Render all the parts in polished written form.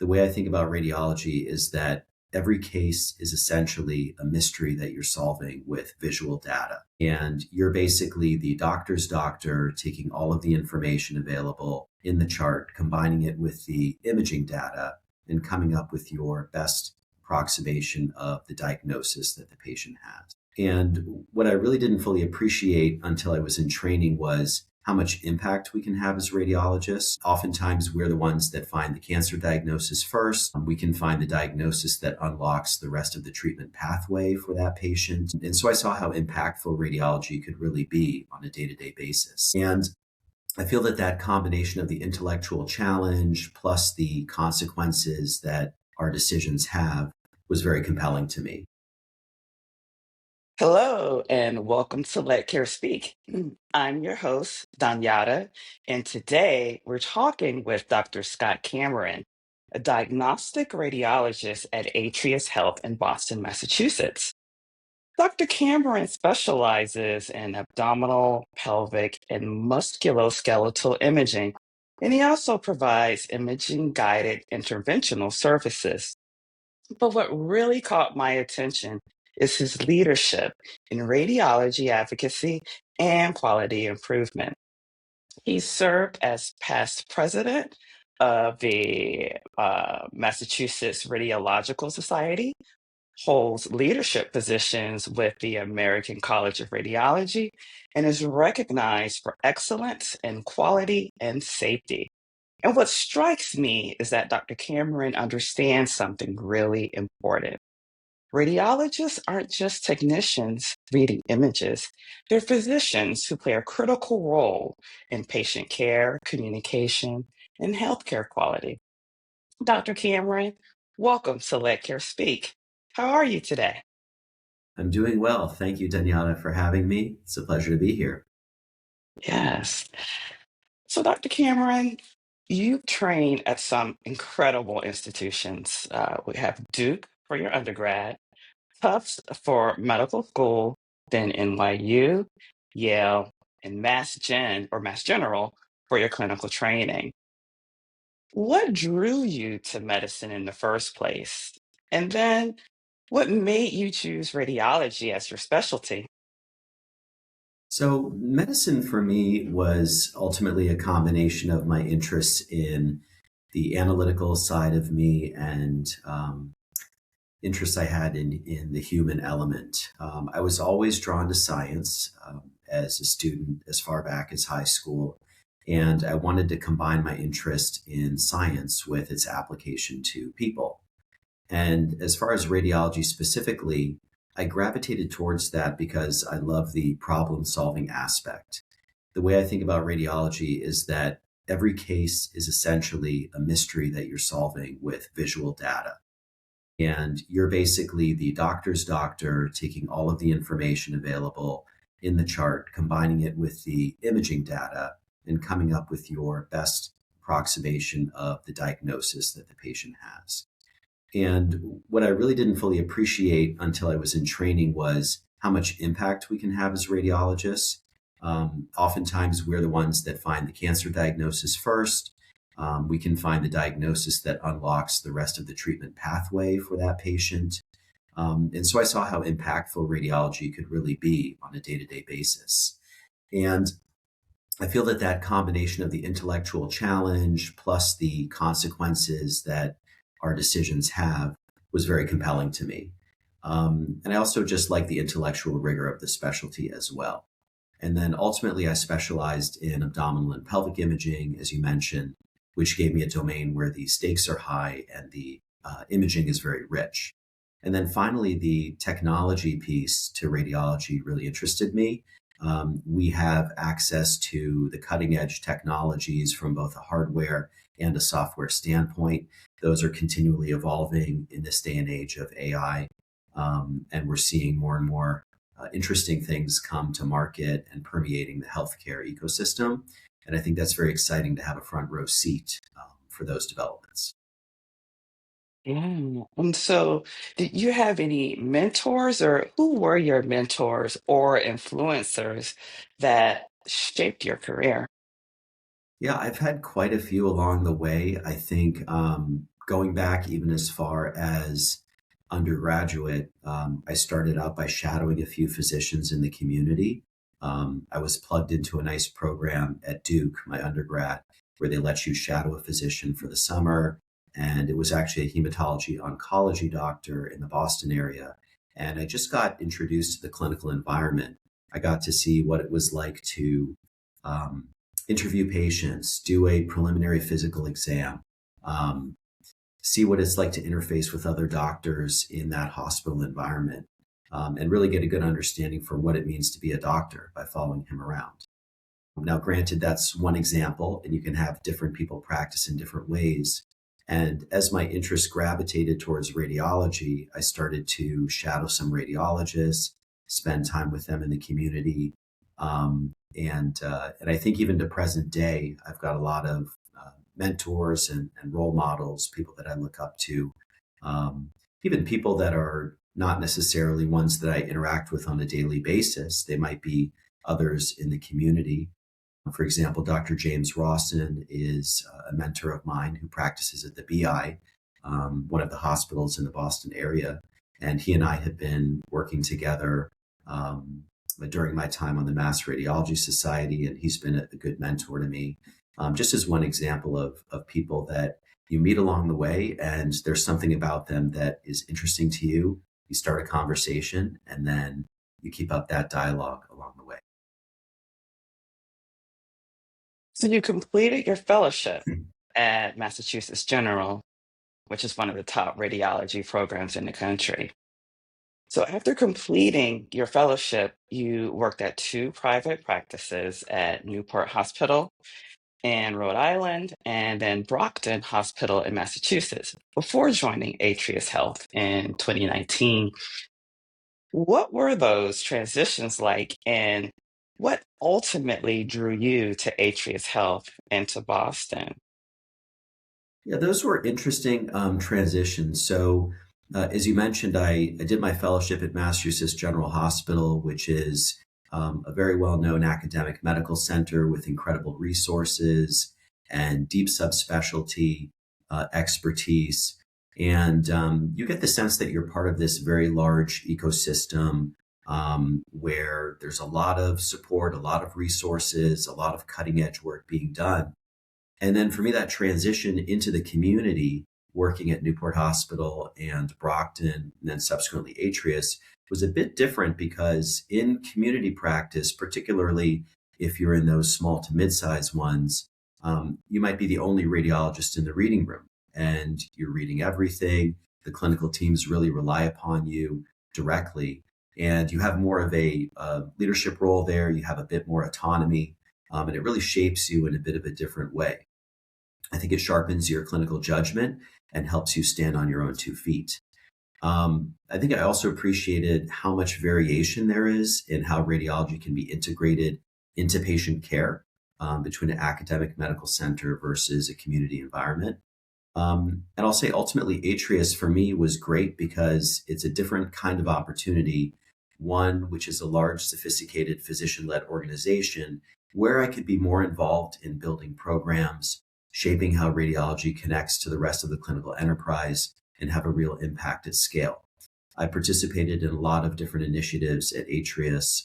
The way I think about radiology is that every case is essentially a mystery that you're solving with visual data. And you're basically the doctor's doctor, taking all of the information available in the chart, combining it with the imaging data, and coming up with your best approximation of the diagnosis that the patient has. And what I really didn't fully appreciate until I was in training was how much impact we can have as radiologists. Oftentimes, we're the ones that find the cancer diagnosis first. We can find the diagnosis that unlocks the rest of the treatment pathway for that patient. And so I saw how impactful radiology could really be on a day-to-day basis. And I feel that that combination of the intellectual challenge plus the consequences that our decisions have was very compelling to me. Hello, and welcome to Let Care Speak. I'm your host, Danyata, and today we're talking with Dr. Scott Cameron, a diagnostic radiologist at Atrius Health in Boston, Massachusetts. Dr. Cameron specializes in abdominal, pelvic, and musculoskeletal imaging, and he also provides imaging guided interventional services. But what really caught my attention is his leadership in radiology advocacy and quality improvement. He served as past president of the Massachusetts Radiological Society, holds leadership positions with the American College of Radiology, and is recognized for excellence in quality and safety. And what strikes me is that Dr. Cameron understands something really important. Radiologists aren't just technicians reading images, they're physicians who play a critical role in patient care, communication, and healthcare quality. Dr. Cameron, welcome to Let Care Speak. How are you today? I'm doing well. Thank you, Danyata, for having me. It's a pleasure to be here. Yes. So, Dr. Cameron, you've trained at some incredible institutions. We have Duke for your undergrad, Tufts for medical school, then NYU, Yale, and Mass General for your clinical training. What drew you to medicine in the first place? And then what made you choose radiology as your specialty? So, medicine for me was ultimately a combination of my interests in the analytical side of me and interests I had in the human element. I was always drawn to science as a student as far back as high school. And I wanted to combine my interest in science with its application to people. And as far as radiology specifically, I gravitated towards that because I love the problem solving aspect. The way I think about radiology is that every case is essentially a mystery that you're solving with visual data. And you're basically the doctor's doctor, taking all of the information available in the chart, combining it with the imaging data, and coming up with your best approximation of the diagnosis that the patient has. And what I really didn't fully appreciate until I was in training was how much impact we can have as radiologists. Oftentimes, we're the ones that find the cancer diagnosis first. We can find the diagnosis that unlocks the rest of the treatment pathway for that patient. And so I saw how impactful radiology could really be on a day to day basis. And I feel that that combination of the intellectual challenge plus the consequences that our decisions have was very compelling to me. And I also just like the intellectual rigor of the specialty as well. And then ultimately, I specialized in abdominal and pelvic imaging, as you mentioned, which gave me a domain where the stakes are high and the imaging is very rich. And then finally, the technology piece to radiology really interested me. We have access to the cutting edge technologies from both a hardware and a software standpoint. Those are continually evolving in this day and age of AI. And we're seeing more and more interesting things come to market and permeating the healthcare ecosystem. And I think that's very exciting to have a front row seat for those developments. Yeah. And so, did you have any mentors, or who were your mentors or influencers that shaped your career? Yeah, I've had quite a few along the way. I think going back even as far as undergraduate, I started out by shadowing a few physicians in the community. I was plugged into a nice program at Duke, my undergrad, where they let you shadow a physician for the summer. And it was actually a hematology oncology doctor in the Boston area. And I just got introduced to the clinical environment. I got to see what it was like to interview patients, do a preliminary physical exam, um, see what it's like to interface with other doctors in that hospital environment, and really get a good understanding for what it means to be a doctor by following him around. Now, granted, that's one example, and you can have different people practice in different ways. And as my interest gravitated towards radiology, I started to shadow some radiologists, spend time with them in the community. And I think even to present day, I've got a lot of mentors and role models, people that I look up to, even people that are not necessarily ones that I interact with on a daily basis. They might be others in the community. For example, Dr. James Rawson is a mentor of mine who practices at the BI, one of the hospitals in the Boston area. And he and I have been working together during my time on the Mass Radiology Society, and he's been a good mentor to me. Just as one example of people that you meet along the way, and there's something about them that is interesting to you. You start a conversation, and then you keep up that dialogue along the way. So you completed your fellowship at Massachusetts General, which is one of the top radiology programs in the country. So after completing your fellowship, you worked at two private practices at Newport Hospital in Rhode Island and then Brockton Hospital in Massachusetts before joining Atrius Health in 2019. What were those transitions like, and what ultimately drew you to Atrius Health and to Boston? Yeah, those were interesting transitions. So, as you mentioned, I did my fellowship at Massachusetts General Hospital, which is a very well known academic medical center with incredible resources and deep subspecialty expertise. And you get the sense that you're part of this very large ecosystem where there's a lot of support, a lot of resources, a lot of cutting edge work being done. And then for me, that transition into the community, working at Newport Hospital and Brockton, and then subsequently Atrius, was a bit different because in community practice, particularly if you're in those small to mid-sized ones, you might be the only radiologist in the reading room and you're reading everything. The clinical teams really rely upon you directly. And you have more of a leadership role there. You have a bit more autonomy, and it really shapes you in a bit of a different way. I think it sharpens your clinical judgment and helps you stand on your own 2 feet. I think I also appreciated how much variation there is in how radiology can be integrated into patient care between an academic medical center versus a community environment. And I'll say ultimately, Atrius for me was great because it's a different kind of opportunity, one which is a large, sophisticated physician led organization where I could be more involved in building programs, shaping how radiology connects to the rest of the clinical enterprise, and have a real impact at scale. I participated in a lot of different initiatives at Atrius,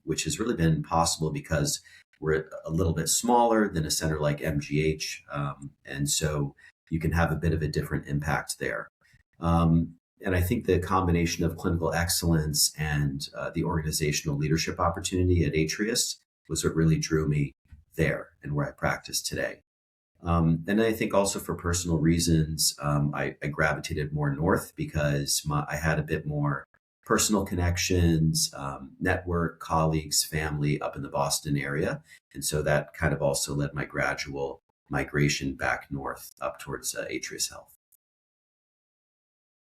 which has really been possible because we're a little bit smaller than a center like MGH. And so you can have a bit of a different impact there. And I think the combination of clinical excellence and the organizational leadership opportunity at Atrius was what really drew me there and where I practice today. And I think also for personal reasons, I gravitated more north because I had a bit more personal connections, network, colleagues, family up in the Boston area. And so that kind of also led my gradual migration back north up towards Atrius Health.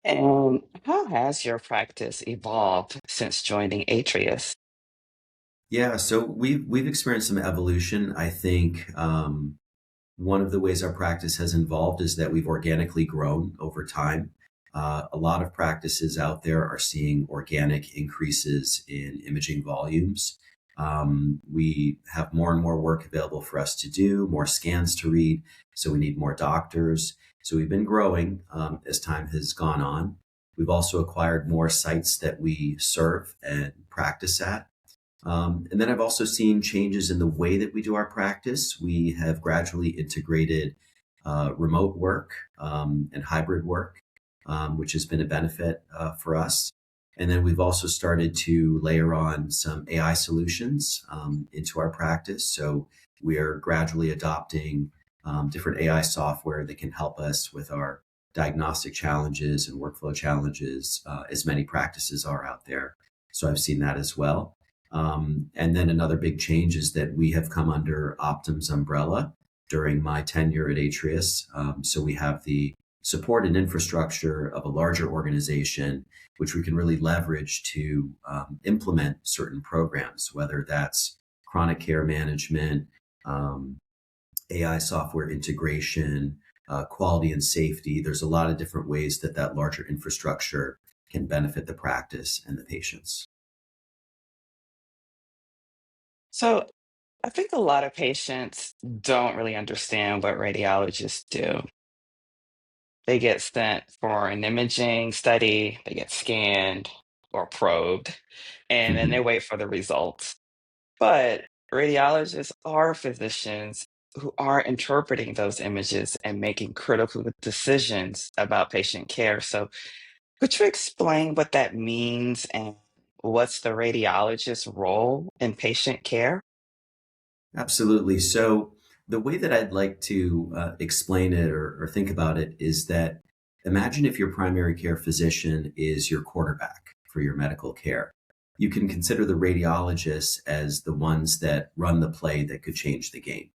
And how has your practice evolved since joining Atrius? Yeah, so we've experienced some evolution. I think one of the ways our practice has evolved is that we've organically grown over time. A lot of practices out there are seeing organic increases in imaging volumes. We have more and more work available for us to do, more scans to read, so we need more doctors. So we've been growing as time has gone on. We've also acquired more sites that we serve and practice at. And then I've also seen changes in the way that we do our practice. We have gradually integrated remote work and hybrid work, which has been a benefit for us. And then we've also started to layer on some AI solutions into our practice. So we are gradually adopting different AI software that can help us with our diagnostic challenges and workflow challenges, as many practices are out there. So I've seen that as well. And then another big change is that we have come under Optum's umbrella during my tenure at Atrius. So we have the support and infrastructure of a larger organization, which we can really leverage to implement certain programs, whether that's chronic care management, AI software integration, quality and safety. There's a lot of different ways that that larger infrastructure can benefit the practice and the patients. So I think a lot of patients don't really understand what radiologists do. They get sent for an imaging study, they get scanned or probed, and then they Mhm. wait for the results. But radiologists are physicians who are interpreting those images and making critical decisions about patient care. So, could you explain what that means and what's the radiologist's role in patient care? Absolutely. So the way that I'd like to explain it or think about it is that imagine if your primary care physician is your quarterback for your medical care. You can consider the radiologists as the ones that run the play that could change the game.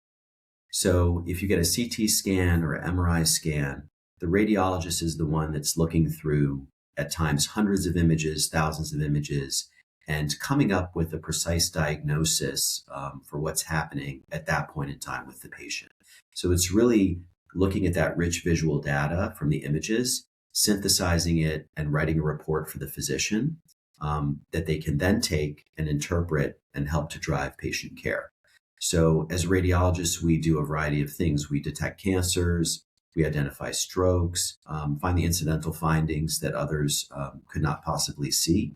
So if you get a CT scan or an MRI scan, the radiologist is the one that's looking through at times hundreds of images, thousands of images, and coming up with a precise diagnosis for what's happening at that point in time with the patient. So it's really looking at that rich visual data from the images, synthesizing it, and writing a report for the physician that they can then take and interpret and help to drive patient care. So, as radiologists, we do a variety of things. We detect cancers, we identify strokes, find the incidental findings that others could not possibly see.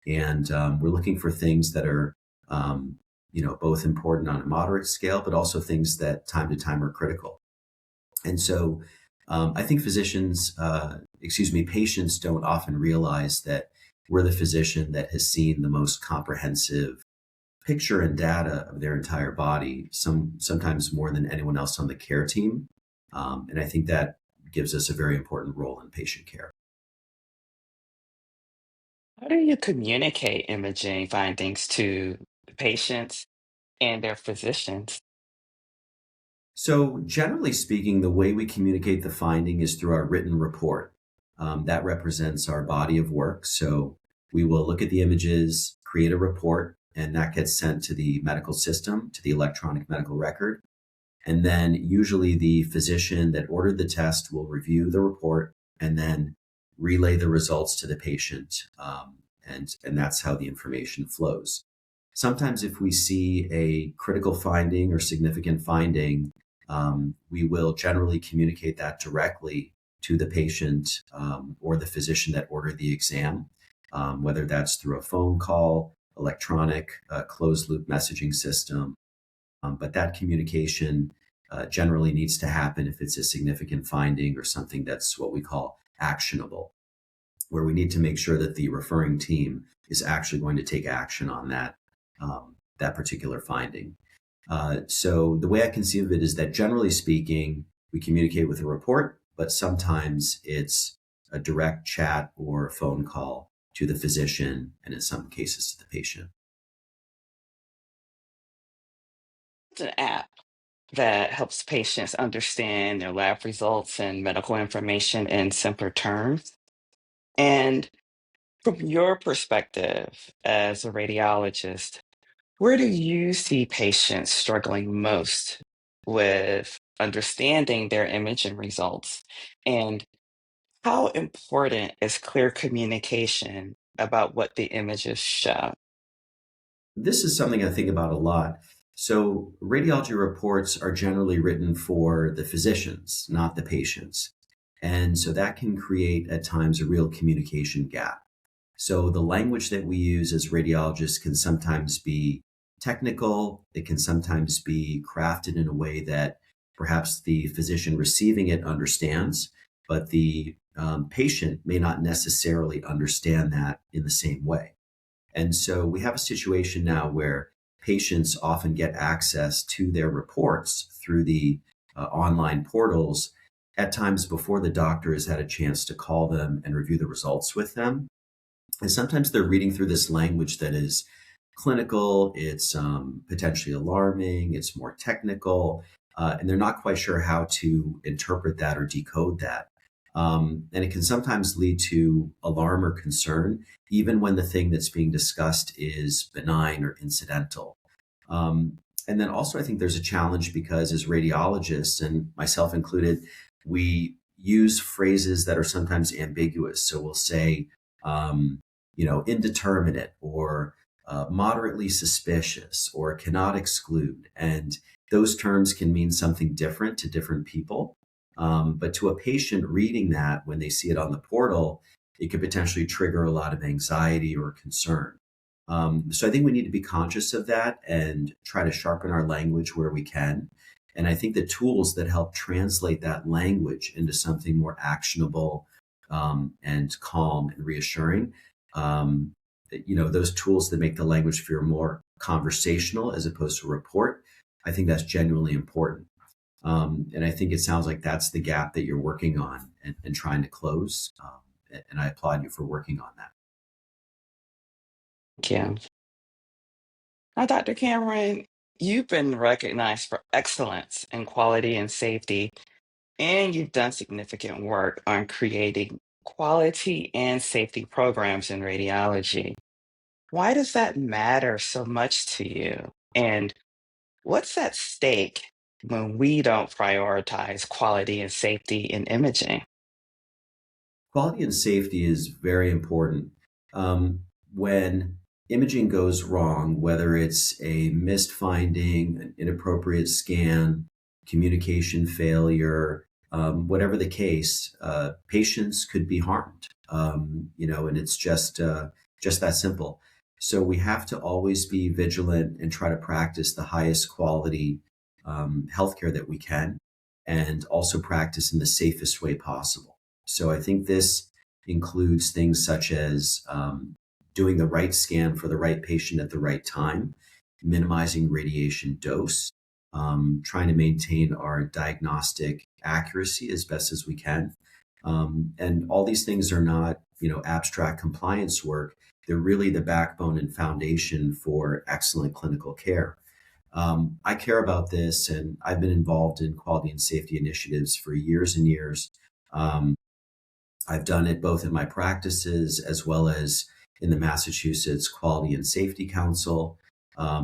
And we're looking for things that are, both important on a moderate scale, but also things that time to time are critical. And so I think patients don't often realize that we're the physician that has seen the most comprehensive picture and data of their entire body, sometimes more than anyone else on the care team. And I think that gives us a very important role in patient care. How do you communicate imaging findings to the patients and their physicians? So, generally speaking, the way we communicate the finding is through our written report. That represents our body of work. So, we will look at the images, create a report, and that gets sent to the medical system, to the electronic medical record. And then usually the physician that ordered the test will review the report and then relay the results to the patient. And that's how the information flows. Sometimes, if we see a critical finding or significant finding, we will generally communicate that directly to the patient or the physician that ordered the exam, whether that's through a phone call, electronic, closed loop messaging system. But that communication generally needs to happen if it's a significant finding or something that's what we call actionable, where we need to make sure that the referring team is actually going to take action on that particular finding. So the way I conceive of it is that generally speaking, we communicate with a report, but sometimes it's a direct chat or a phone call to the physician, and in some cases to the patient. It's an app that helps patients understand their lab results and medical information in simpler terms. And from your perspective as a radiologist, where do you see patients struggling most with understanding their imaging results? And how important is clear communication about what the images show? This is something I think about a lot. So, radiology reports are generally written for the physicians, not the patients. And so that can create at times a real communication gap. So the language that we use as radiologists can sometimes be technical. It can sometimes be crafted in a way that perhaps the physician receiving it understands, but the patient may not necessarily understand that in the same way. And so we have a situation now where patients often get access to their reports through the online portals at times before the doctor has had a chance to call them and review the results with them. And sometimes they're reading through this language that is clinical, it's potentially alarming, it's more technical, and they're not quite sure how to interpret that or decode that. And it can sometimes lead to alarm or concern, even when the thing that's being discussed is benign or incidental. And then also, I think there's a challenge because as radiologists, and myself included, we use phrases that are sometimes ambiguous. So we'll say, indeterminate or moderately suspicious or cannot exclude. And those terms can mean something different to different people. But to a patient reading that when they see it on the portal, it could potentially trigger a lot of anxiety or concern. So I think we need to be conscious of that and try to sharpen our language where we can. And I think the tools that help translate that language into something more actionable and calm and reassuring, those tools that make the language feel more conversational as opposed to report, I think that's genuinely important. And I think it sounds like that's the gap that you're working on and trying to close. And I applaud you for working on that. Thank you. Now, Dr. Cameron, you've been recognized for excellence in quality and safety, and you've done significant work on creating quality and safety programs in radiology. Why does that matter so much to you? And what's at stake when we don't prioritize quality and safety in imaging? Quality and safety is very important. When imaging goes wrong, whether it's a missed finding, an inappropriate scan, communication failure, whatever the case, patients could be harmed. And it's just that simple. So we have to always be vigilant and try to practice the highest quality healthcare that we can, and also practice in the safest way possible. So I think this includes things such as doing the right scan for the right patient at the right time, minimizing radiation dose, trying to maintain our diagnostic accuracy as best as we can. And all these things are not, abstract compliance work. They're really the backbone and foundation for excellent clinical care. I care about this, and I've been involved in quality and safety initiatives for years and years. Um, I've done it both in my practices as well as in the Massachusetts Quality and Safety Council,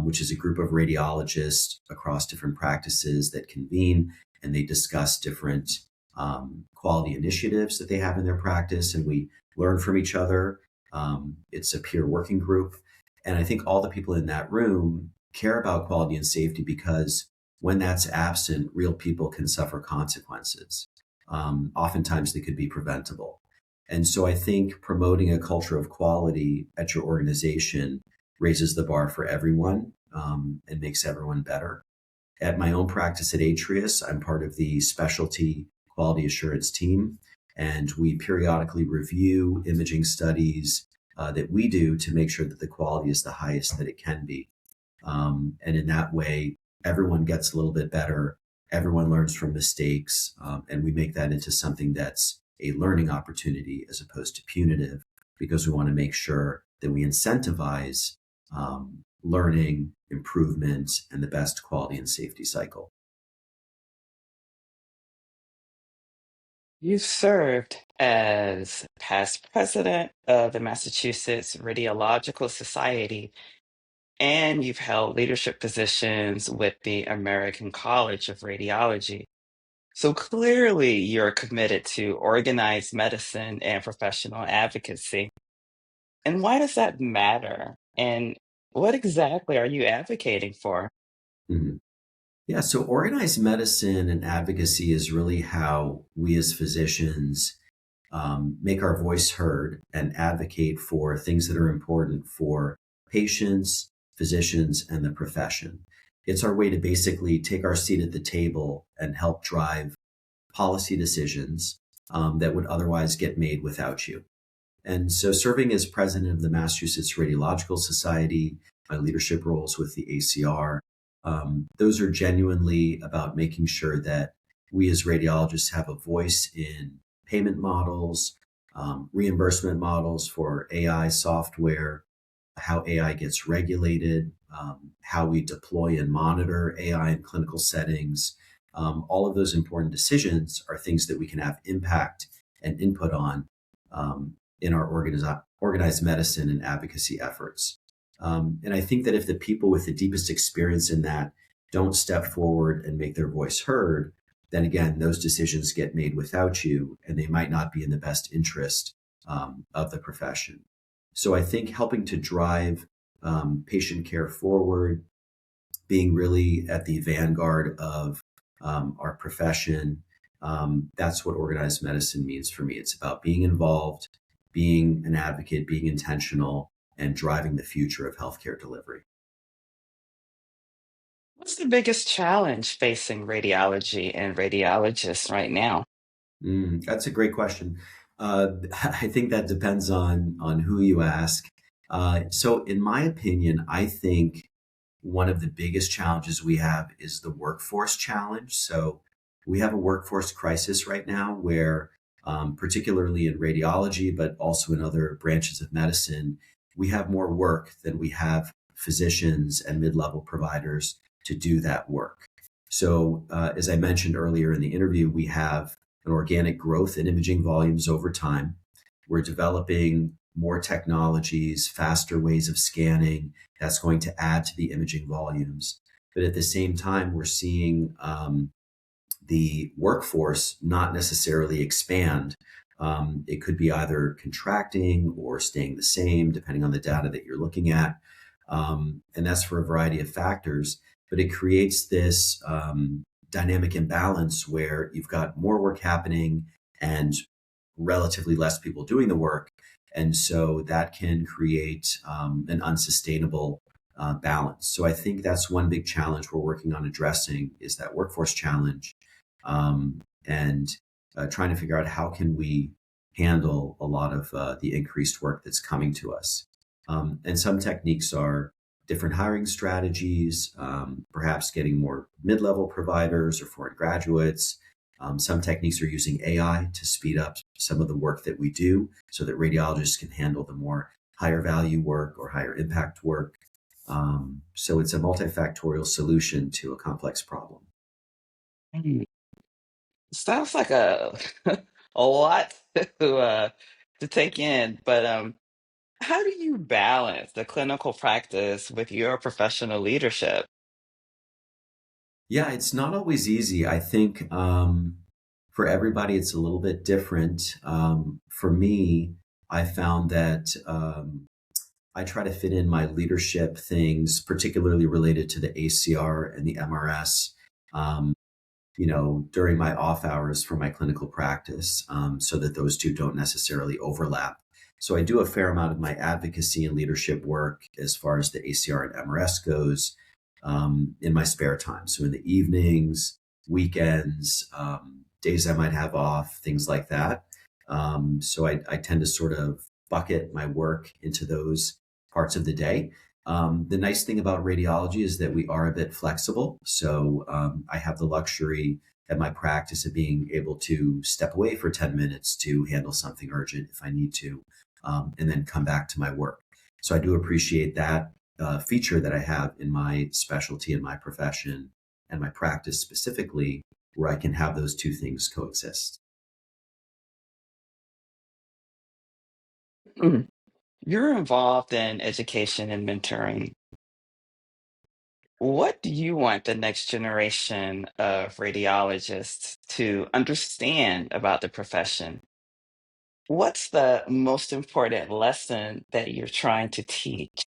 which is a group of radiologists across different practices that convene and they discuss different quality initiatives that they have in their practice, and we learn from each other. It's a peer working group. And I think all the people in that room care about quality and safety because when that's absent, real people can suffer consequences. Oftentimes they could be preventable. And so I think promoting a culture of quality at your organization raises the bar for everyone and makes everyone better. At my own practice at Atrius, I'm part of the specialty quality assurance team, and we periodically review imaging studies that we do to make sure that the quality is the highest that it can be. And in that way, everyone gets a little bit better. Everyone learns from mistakes, and we make that into something that's a learning opportunity as opposed to punitive, because we want to make sure that we incentivize learning, improvement, and the best quality and safety cycle. You served as past president of the Massachusetts Radiological Society, and you've held leadership positions with the American College of Radiology. So clearly, you're committed to organized medicine and professional advocacy. And why does that matter? And what exactly are you advocating for? Mhm. Yeah, so organized medicine and advocacy is really how we as physicians make our voice heard and advocate for things that are important for patients, physicians, and the profession. It's our way to basically take our seat at the table and help drive policy decisions that would otherwise get made without you. And so, serving as president of the Massachusetts Radiological Society, my leadership roles with the ACR, those are genuinely about making sure that we as radiologists have a voice in payment models, reimbursement models for AI software, how AI gets regulated, how we deploy and monitor AI in clinical settings. All of those important decisions are things that we can have impact and input on in our organized medicine and advocacy efforts. And I think that if the people with the deepest experience in that don't step forward and make their voice heard, then again, those decisions get made without you, and they might not be in the best interest of the profession. So I think helping to drive patient care forward, being really at the vanguard of our profession, that's what organized medicine means for me. It's about being involved, being an advocate, being intentional, and driving the future of healthcare delivery. What's the biggest challenge facing radiology and radiologists right now? That's a great question. I think that depends on who you ask. So, in my opinion, I think one of the biggest challenges we have is the workforce challenge. So, we have a workforce crisis right now where, particularly in radiology, but also in other branches of medicine, we have more work than we have physicians and mid level providers to do that work. So, as I mentioned earlier in the interview, we have an organic growth in imaging volumes over time. We're developing more technologies, faster ways of scanning that's going to add to the imaging volumes. But at the same time, we're seeing the workforce not necessarily expand. It could be either contracting or staying the same, depending on the data that you're looking at. And that's for a variety of factors. But it creates this dynamic imbalance where you've got more work happening and relatively less people doing the work. And so that can create an unsustainable balance. So I think that's one big challenge we're working on addressing is that workforce challenge, and trying to figure out how can we handle a lot of the increased work that's coming to us. And some techniques are different hiring strategies, perhaps getting more mid-level providers or foreign graduates. Some techniques are using AI to speed up some of the work that we do so that radiologists can handle the more higher value work or higher impact work. So it's a multifactorial solution to a complex problem. Mm, sounds like a a lot to take in, but how do you balance the clinical practice with your professional leadership? Yeah, it's not always easy. I think for everybody, it's a little bit different. For me, I found that I try to fit in my leadership things, particularly related to the ACR and the MRS, during my off hours for my clinical practice, so that those two don't necessarily overlap. So I do a fair amount of my advocacy and leadership work as far as the ACR and MRS goes in my spare time. So in the evenings, weekends, days I might have off, things like that. So I tend to sort of bucket my work into those parts of the day. The nice thing about radiology is that we are a bit flexible. So I have the luxury at my practice of being able to step away for 10 minutes to handle something urgent if I need to, and then come back to my work. So I do appreciate that feature that I have in my specialty and my profession and my practice specifically, where I can have those two things coexist. Mm. You're involved in education and mentoring. What do you want the next generation of radiologists to understand about the profession? What's the most important lesson that you're trying to teach?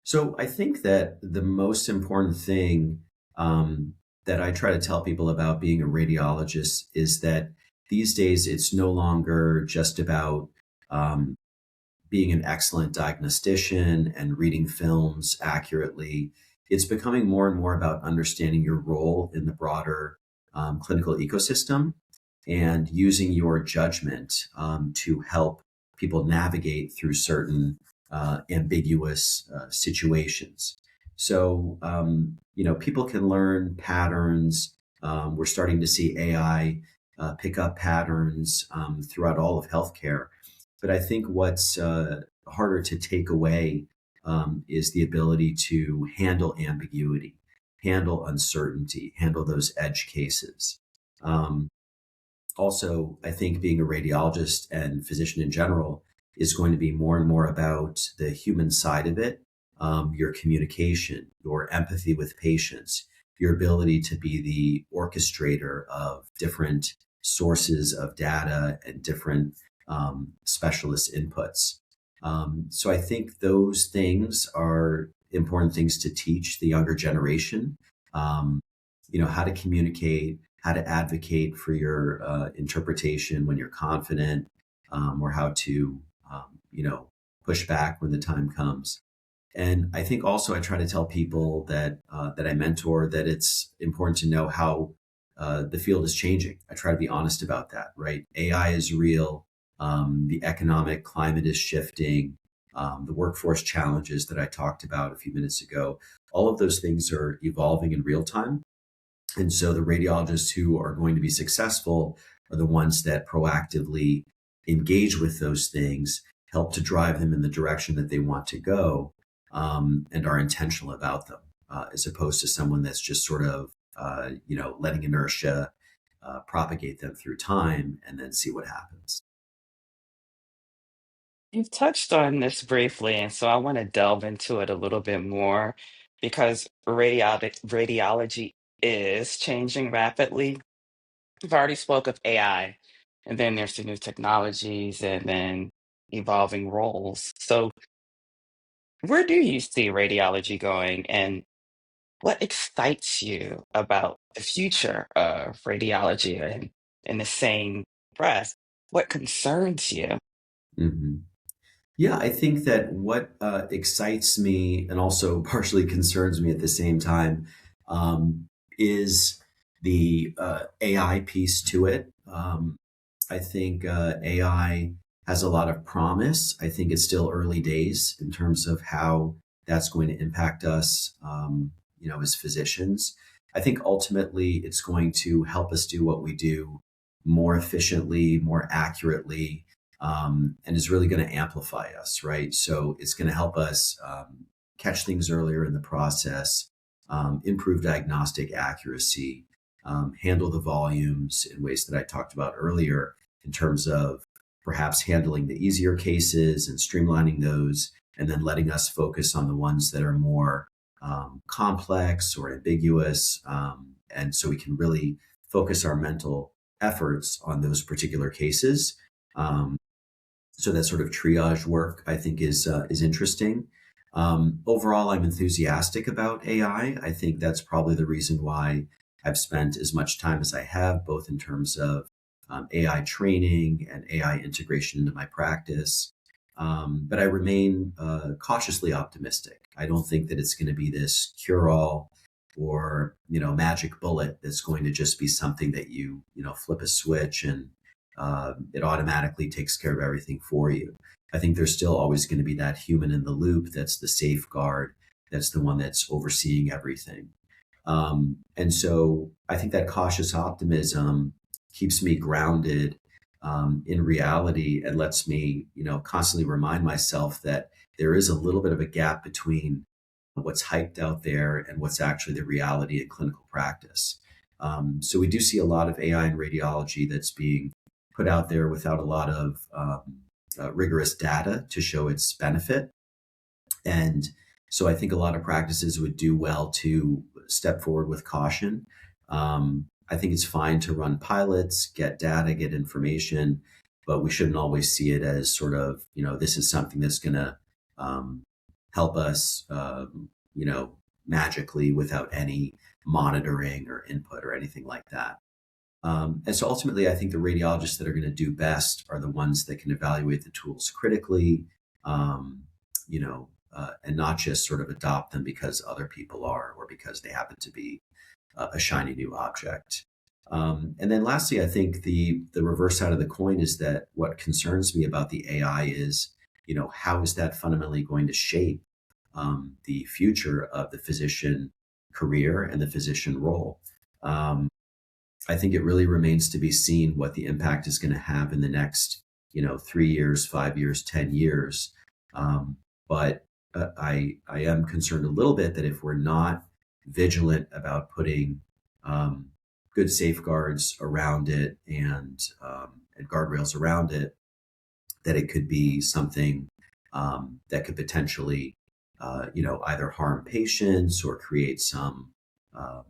So I think that the most important thing that I try to tell people about being a radiologist is that these days it's no longer just about um, being an excellent diagnostician and reading films accurately. It's becoming more and more about understanding your role in the broader clinical ecosystem and using your judgment to help people navigate through certain ambiguous situations. So, people can learn patterns. We're starting to see AI pick up patterns throughout all of healthcare. But I think what's harder to take away is the ability to handle ambiguity, handle uncertainty, handle those edge cases. Um, Also, I think being a radiologist and physician in general is going to be more and more about the human side of it, your communication, your empathy with patients, your ability to be the orchestrator of different sources of data and different specialist inputs. So I think those things are important things to teach the younger generation. Um, how to communicate, how to advocate for your interpretation when you're confident, or how to, push back when the time comes. And I think also I try to tell people that I mentor that it's important to know how the field is changing. I try to be honest about that. Right, AI is real. The economic climate is shifting. The workforce challenges that I talked about a few minutes ago. All of those things are evolving in real time, and so the radiologists who are going to be successful are the ones that proactively engage with those things, help to drive them in the direction that they want to go, and are intentional about them, as opposed to someone that's just sort of, letting inertia propagate them through time and then see what happens. You've touched on this briefly, and so I want to delve into it a little bit more because radiology is changing rapidly. We've already spoke of AI, and then there's the new technologies and then evolving roles. So where do you see radiology going, and what excites you about the future of radiology? And in the same breath, what concerns you? hmm Yeah, I think that what excites me and also partially concerns me at the same time is the AI piece to it. I think AI has a lot of promise. I think it's still early days in terms of how that's going to impact us, as physicians. I think ultimately it's going to help us do what we do more efficiently, more accurately, and is really going to amplify us, right? So it's going to help us catch things earlier in the process, improve diagnostic accuracy, handle the volumes in ways that I talked about earlier in terms of perhaps handling the easier cases and streamlining those, and then letting us focus on the ones that are more complex or ambiguous. And so we can really focus our mental efforts on those particular cases. Um, so that sort of triage work, I think, is interesting. Overall, I'm enthusiastic about AI. I think that's probably the reason why I've spent as much time as I have, both in terms of AI training and AI integration into my practice. But I remain cautiously optimistic. I don't think that it's going to be this cure-all or magic bullet that's going to just be something that you flip a switch and it automatically takes care of everything for you. I think there's still always going to be that human in the loop that's the safeguard, that's the one that's overseeing everything. And so I think that cautious optimism keeps me grounded in reality and lets me, constantly remind myself that there is a little bit of a gap between what's hyped out there and what's actually the reality in clinical practice. So we do see a lot of AI in radiology that's being put out there without a lot of rigorous data to show its benefit. And so I think a lot of practices would do well to step forward with caution. I think it's fine to run pilots, get data, get information, but we shouldn't always see it as sort of, this is something that's going to um, help us, magically without any monitoring or input or anything like that. And so ultimately, I think the radiologists that are going to do best are the ones that can evaluate the tools critically, um, and not just sort of adopt them because other people are or because they happen to be a shiny new object. And then lastly, I think the reverse side of the coin is that what concerns me about the AI is, how is that fundamentally going to shape the future of the physician career and the physician role? Um, I think it really remains to be seen what the impact is going to have in the next, 3 years, 5 years, 10 years. But I am concerned a little bit that if we're not vigilant about putting um, good safeguards around it and guardrails around it, that it could be something that could potentially, either harm patients or create some, um,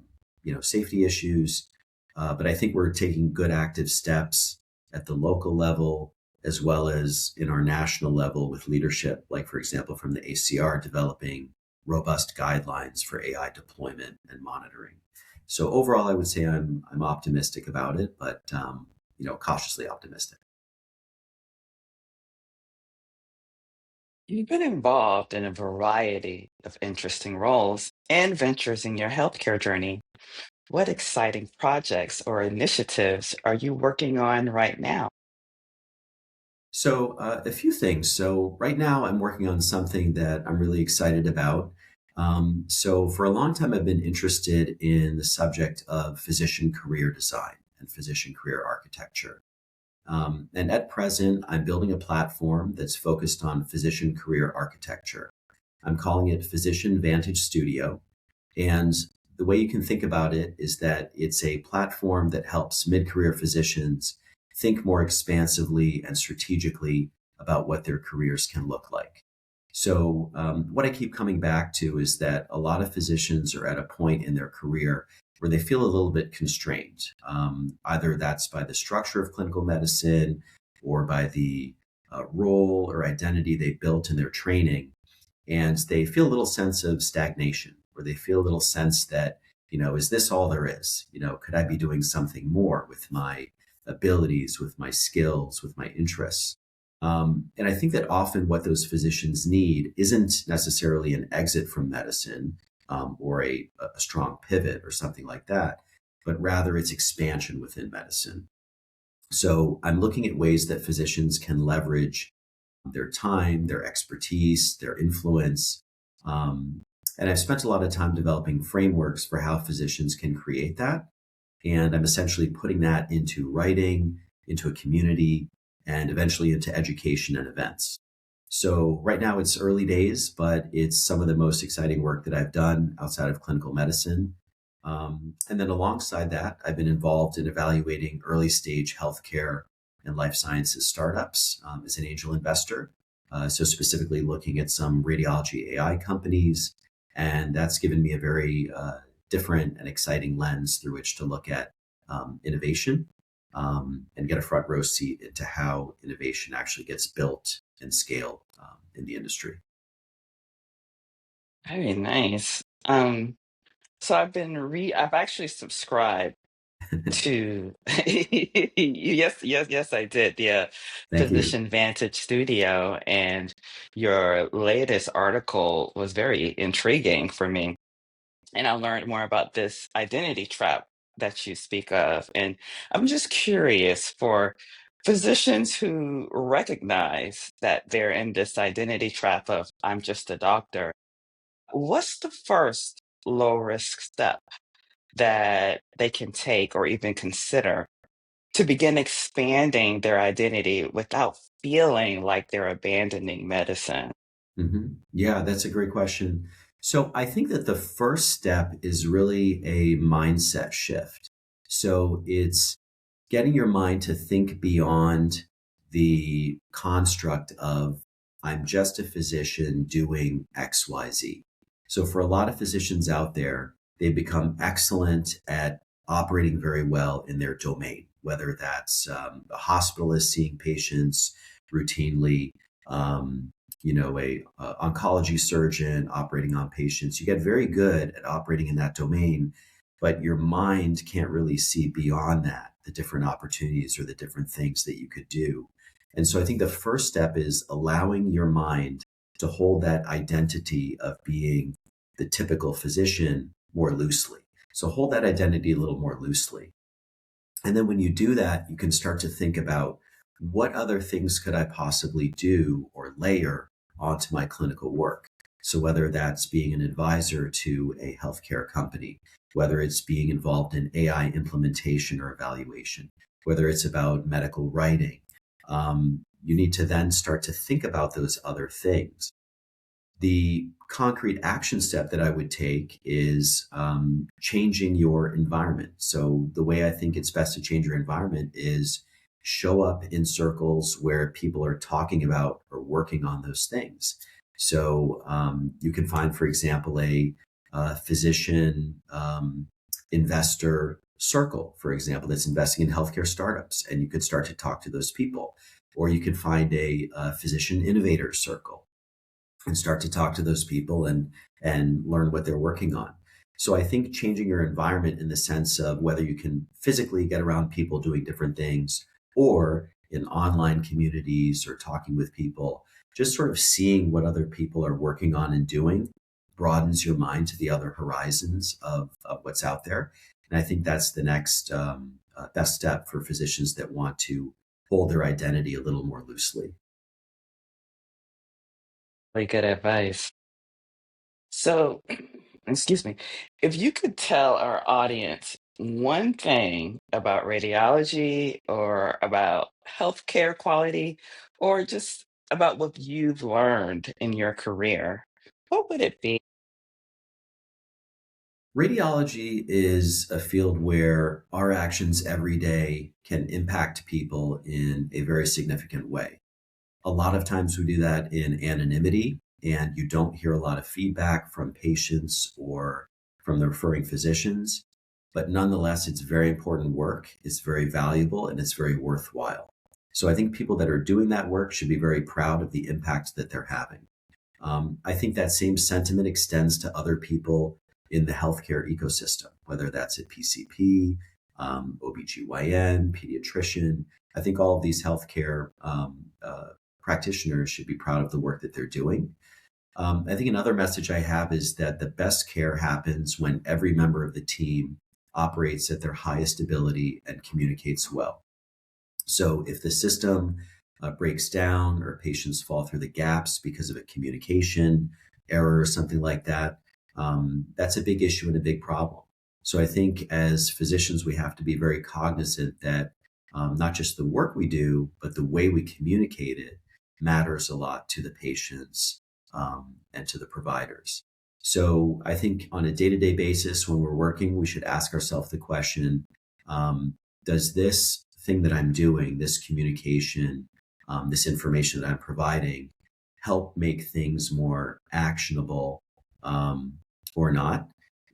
safety issues. But I think we're taking good active steps at the local level as well as in our national level with leadership, like, for example, from the ACR developing robust guidelines for AI deployment and monitoring. So overall, I would say I'm optimistic about it, but cautiously optimistic. You've been involved in a variety of interesting roles and ventures in your healthcare journey. What exciting projects or initiatives are you working on right now? So, a few things. So, right now, I'm working on something that I'm really excited about. So, for a long time, I've been interested in the subject of physician career design and physician career architecture. And at present, I'm building a platform that's focused on physician career architecture. I'm calling it Physician Vantage Studio. And the way you can think about it is that it's a platform that helps mid career physicians think more expansively and strategically about what their careers can look like. So, what I keep coming back to is that a lot of physicians are at a point in their career where they feel a little bit constrained. Either that's by the structure of clinical medicine or by the role or identity they built in their training, and they feel a little sense of stagnation, or they feel a little sense that, is this all there is? Could I be doing something more with my abilities, with my skills, with my interests? And I think that often what those physicians need isn't necessarily an exit from medicine, or a strong pivot or something like that, but rather it's expansion within medicine. So I'm looking at ways that physicians can leverage their time, their expertise, their influence. Um, and I've spent a lot of time developing frameworks for how physicians can create that. And I'm essentially putting that into writing, into a community, and eventually into education and events. So right now it's early days, but it's some of the most exciting work that I've done outside of clinical medicine. And then alongside that, I've been involved in evaluating early stage healthcare and life sciences startups as an angel investor. So specifically looking at some radiology AI companies. And that's given me a very different and exciting lens through which to look at innovation, and get a front row seat into how innovation actually gets built and scaled in the industry. Very nice. So I've actually subscribed to yes, yes, yes, I did. The Thank you. Physician Vantage Studio, and your latest article was very intriguing for me. And I learned more about this identity trap that you speak of. And I'm just curious for physicians who recognize that they're in this identity trap of I'm just a doctor, what's the first low risk step that they can take or even consider to begin expanding their identity without feeling like they're abandoning medicine? Yeah, that's a great question. So I think that the first step is really a mindset shift. So it's getting your mind to think beyond the construct of I'm just a physician doing XYZ. So for a lot of physicians out there, they've become excellent at operating very well in their domain, whether that's a hospitalist seeing patients routinely, a oncology surgeon operating on patients. You get very good at operating in that domain, but your mind can't really see beyond that, the different opportunities or the different things that you could do. And so I think the first step is allowing your mind to hold that identity of being the typical physician more loosely. So hold that identity a little more loosely. And then when you do that, you can start to think about what other things could I possibly do or layer onto my clinical work. So whether that's being an advisor to a healthcare company, whether it's being involved in AI implementation or evaluation, whether it's about medical writing, you need to then start to think about those other things. The concrete action step that I would take is changing your environment. So the way I think it's best to change your environment is show up in circles where people are talking about or working on those things. So you can find, for example, a physician investor circle, for example, that's investing in healthcare startups, and you could start to talk to those people. Or you could find a physician innovator circle and start to talk to those people and learn what they're working on. So I think changing your environment in the sense of whether you can physically get around people doing different things or in online communities or talking with people, just sort of seeing what other people are working on and doing broadens your mind to the other horizons of what's out there. And I think that's the next best step for physicians that want to hold their identity a little more loosely. Really good advice. So, excuse me, if you could tell our audience one thing about radiology or about healthcare quality or just about what you've learned in your career, what would it be? Radiology is a field where our actions every day can impact people in a very significant way. A lot of times we do that in anonymity, and you don't hear a lot of feedback from patients or from the referring physicians. But nonetheless, it's very important work, it's very valuable, and it's very worthwhile. So I think people that are doing that work should be very proud of the impact that they're having. I think that same sentiment extends to other people in the healthcare ecosystem, whether that's a PCP, OBGYN, pediatrician. I think all of these healthcare practitioners should be proud of the work that they're doing. I think another message I have is that the best care happens when every member of the team operates at their highest ability and communicates well. So if the system breaks down or patients fall through the gaps because of a communication error or something like that, that's a big issue and a big problem. So I think as physicians, we have to be very cognizant that not just the work we do, but the way we communicate it matters a lot to the patients and to the providers. So I think on a day-to-day basis, when we're working, we should ask ourselves the question, does this thing that I'm doing, this communication, this information that I'm providing, help make things more actionable or not?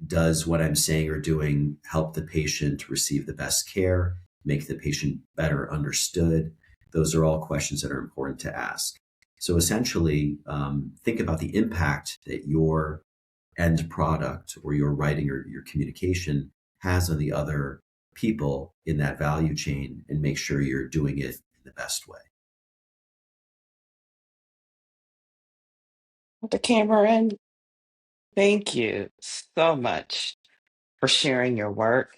Does what I'm saying or doing help the patient receive the best care, make the patient better understood? Those are all questions that are important to ask. So essentially, think about the impact that your end product or your writing or your communication has on the other people in that value chain and make sure you're doing it in the best way. The camera in. Thank you so much for sharing your work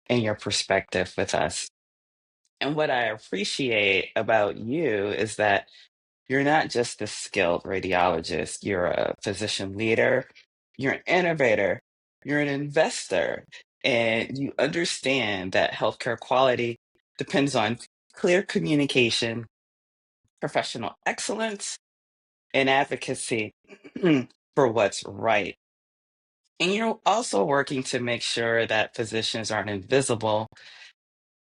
and your perspective with us. And what I appreciate about you is that you're not just a skilled radiologist, you're a physician leader, you're an innovator, you're an investor, and you understand that healthcare quality depends on clear communication, professional excellence, and advocacy for what's right. And you're also working to make sure that physicians aren't invisible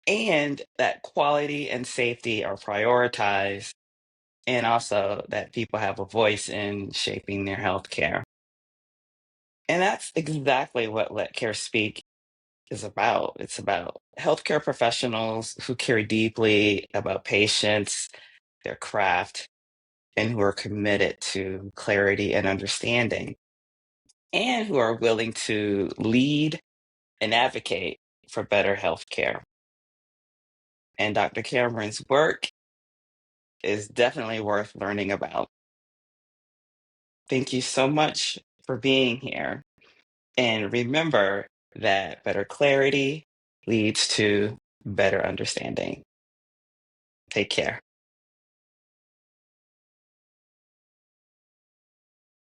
and that quality and safety are prioritized, and also that people have a voice in shaping their healthcare. And that's exactly what Let Care Speak is about. It's about healthcare professionals who care deeply about patients, their craft, and who are committed to clarity and understanding, and who are willing to lead and advocate for better health care. And Dr. Cameron's work is definitely worth learning about. Thank you so much for being here. And remember that better clarity leads to better understanding. Take care.